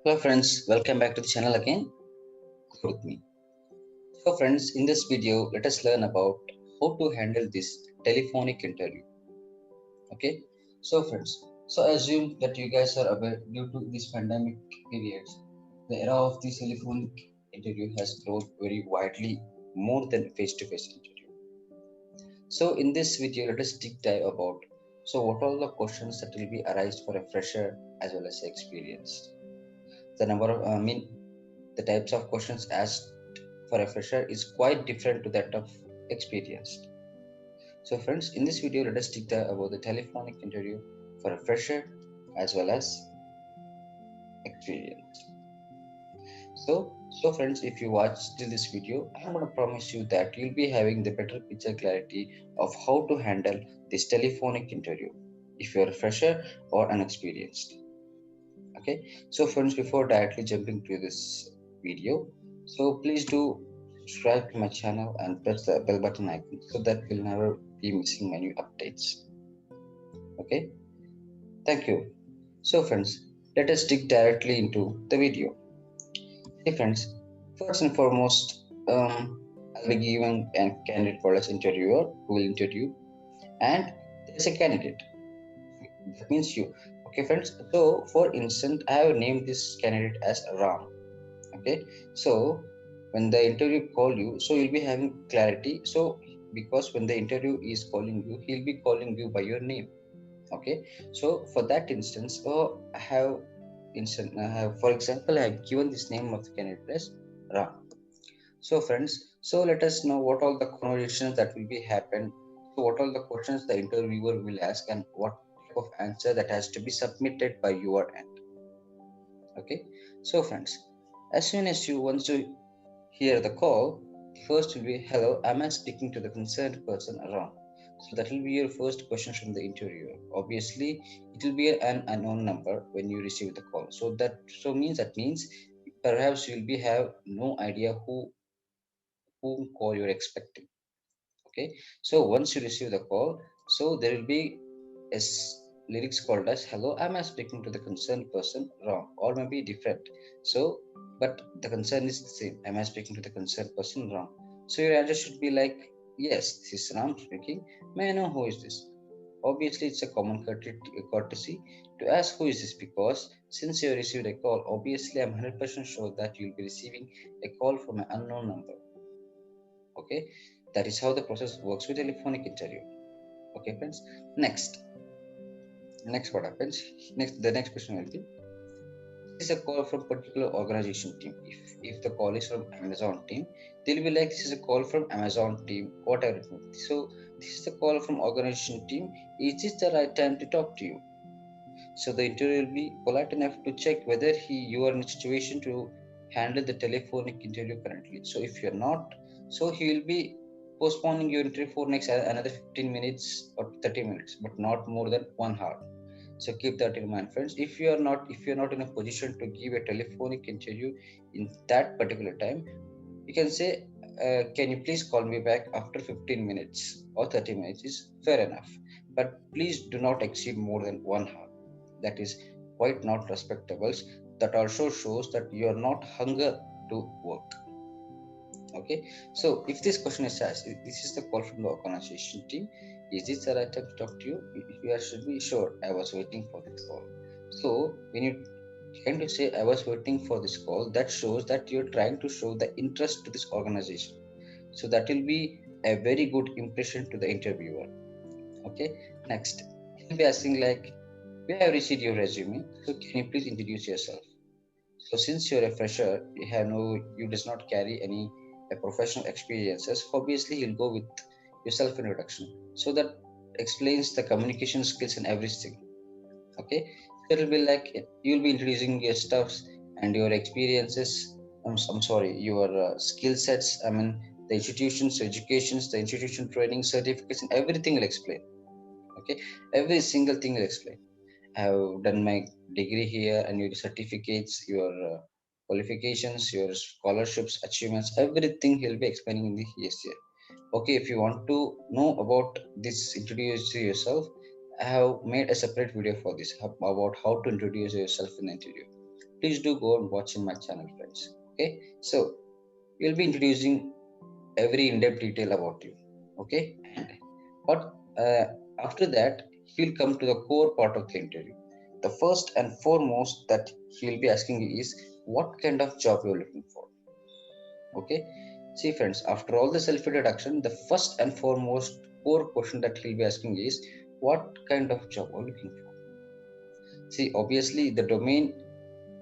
Hello friends, welcome back to the channel again. Go with me. So friends, in this video, let us learn about how to handle this telephonic interview. Okay. So friends, assume that you guys are aware due to this pandemic periods, the era of this telephonic interview has grown very widely more than face-to-face interview. So in this video, let us deep dive about what all the questions that will be arised for a fresher as well as experienced. The number of the types of questions asked for a fresher is quite different to that of experienced. So friends, in this video, let us take about the telephonic interview for a fresher as well as experienced. So friends, if you watch till this video, I'm going to promise you that you'll be having the better picture clarity of how to handle this telephonic interview if you're a fresher or unexperienced. Okay, so friends, before directly jumping to this video, so please do subscribe to my channel and press the bell button icon so that you'll never be missing my new updates. Okay, thank you. So friends, let us dig directly into the video. Hey friends, first and foremost, I'll be giving a candidate for us interviewer who will interview, and there's a candidate. That means you. Okay, friends. So for instance, I have named this candidate as Ram. Okay, so when the interview call you, so you'll be having clarity. So because when the interview is calling you, he'll be calling you by your name. Okay, so for that instance, I have, for example, I have given this name of the candidate as Ram. So friends, so let us know what all the conversations that will be happen. So what all the questions the interviewer will ask and what type of answer that has to be submitted by your end. Okay, so friends, as soon as you want to hear the call, first will be hello, am I speaking to the concerned person around? So that will be your first question from the interviewer. Obviously, it will be an unknown number when you receive the call. That means perhaps you'll be have no idea whom call you're expecting. Okay, so once you receive the call, so there will be lyrics called as hello, am I speaking to the concerned person wrong, or maybe different. So but the concern is the same, am I speaking to the concerned person wrong? So your answer should be like, yes, this is Ram speaking, may I know who is this? Obviously it's a common courtesy to ask who is this, because since you received a call, obviously I'm 100% sure that you'll be receiving a call from an unknown number. Okay, that is how the process works with telephonic interview. Okay friends, next what happens, the next question will be, this is a call from particular organization team. If the call is from Amazon team, they'll be like, this is a call from Amazon team, whatever it may be. So this is the call from organization team, is this the right time to talk to you? So the interviewer will be polite enough to check whether you are in a situation to handle the telephonic interview currently. So if you're not, so he will be postponing your interview for next another 15 minutes or 30 minutes, but not more than 1 hour. So keep that in mind, friends. If you're not in a position to give a telephonic interview in that particular time, you can say, can you please call me back after 15 minutes or 30 minutes is fair enough, but please do not exceed more than 1 hour. That is quite not respectable. That also shows that you are not hunger to work. Okay, so if this question is asked, this is the call from the organization team, is this the right time to talk to you? You should be sure, I was waiting for this call. So when you trying to say I was waiting for this call, that shows that you're trying to show the interest to this organization. So that will be a very good impression to the interviewer. Okay, next he'll be asking like, we have received your resume, so can you please introduce yourself? So since you're a fresher, you does not carry any professional experiences. Obviously, he'll go with your self introduction. So that explains the communication skills and everything. Okay, so it'll be like you'll be introducing your stuffs and your experiences. I'm sorry, your skill sets. I mean, the institutions, educations, the institution training certificates, and everything will explain. Okay, every single thing will explain. I have done my degree here, and your certificates, your qualifications, your scholarships, achievements, everything he'll be explaining in the here. Okay, if you want to know about this, introduce yourself, I have made a separate video for this about how to introduce yourself in the interview. please do go and watch in my channel, friends. Okay, so we'll be introducing every in-depth detail about you. Okay, and but after that, he'll come to the core part of the interview. The first and foremost that he'll be asking you is what kind of job you're looking for. Okay, see friends, after all the self-introduction, the first and foremost core question that he'll be asking is what kind of job are you looking for. See, obviously the domain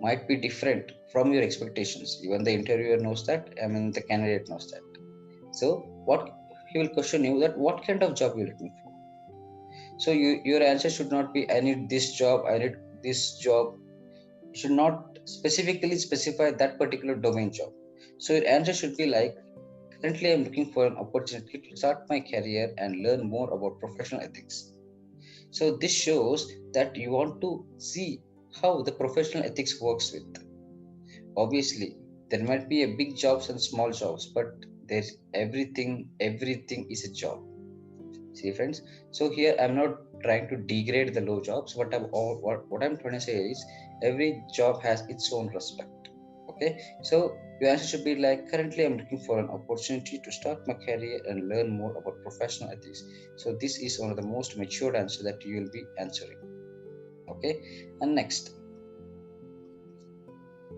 might be different from your expectations. Even the interviewer knows that, I mean the candidate knows that. So what he will question you, that what kind of job you're looking for. So your answer should not be I need this job, I need this job. You should not specifically specify that particular domain job. So your answer should be like, currently I'm looking for an opportunity to start my career and learn more about professional ethics. So this shows that you want to see how the professional ethics works with. Obviously, there might be a big jobs and small jobs, but there's everything is a job. See friends, so here I'm not trying to degrade the low jobs. What I'm trying to say is every job has its own respect. Okay, so your answer should be like, currently I'm looking for an opportunity to start my career and learn more about professional ethics. So this is one of the most matured answer that you will be answering. Okay, and next,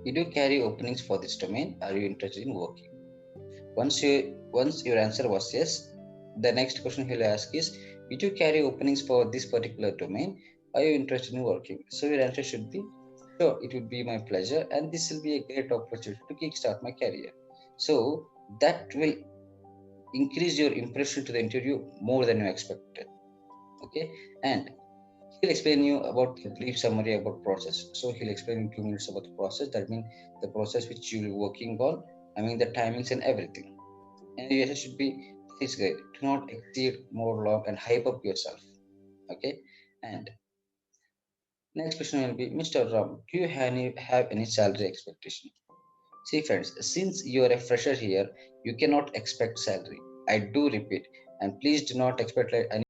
you do carry openings for this domain. Are you interested in working? Once your answer was yes, the next question he'll ask is, did you carry openings for this particular domain? Are you interested in working? So your answer should be, sure, it would be my pleasure, and this will be a great opportunity to kickstart my career. So that will increase your impression to the interview more than you expected. Okay, and he'll explain you about the brief summary about process. So he'll explain in 2 minutes about the process. That means the process which you'll be working on. I mean the timings and everything. And your answer should be, that is great. Do not exceed more long and hype up yourself. Okay. And next question will be, Mr. Ram, do you have any salary expectation? See friends, since you are a fresher here, you cannot expect salary. I do repeat, and please do not expect like any.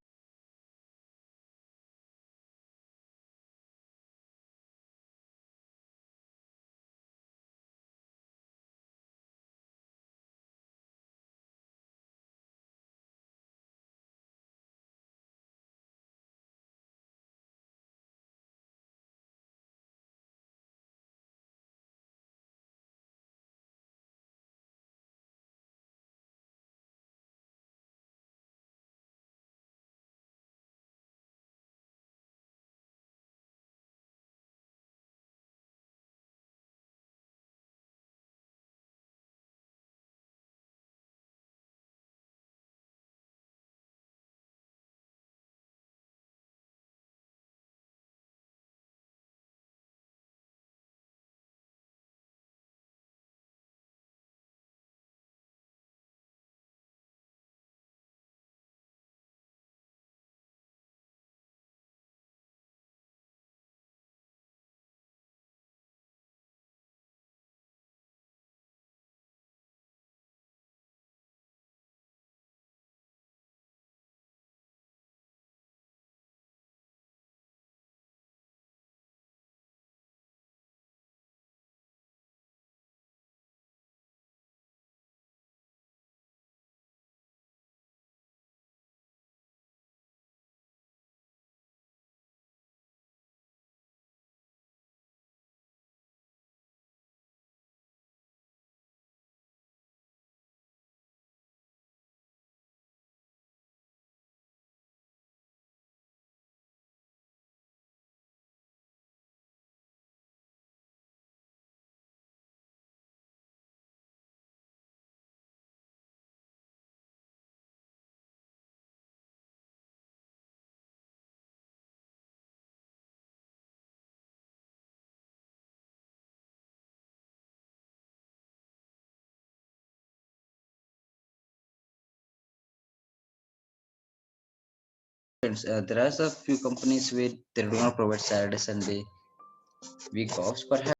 Friends, there are a few companies where they do not provide Saturdays and the week offs, but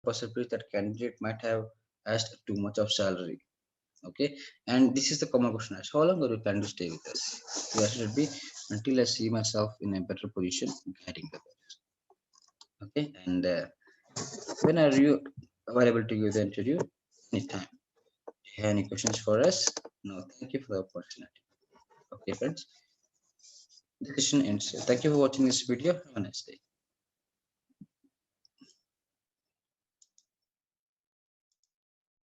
possibility that candidate might have asked too much of salary. Okay, and this is the common question asked: how long are you planning to stay with us? The answer should be until I see myself in a better position guiding the others. Okay, and when are you available to give the interview? Anytime. Do you have any questions for us? No, thank you for the opportunity. Okay, friends, the session ends here. Thank you for watching this video. Have a nice day.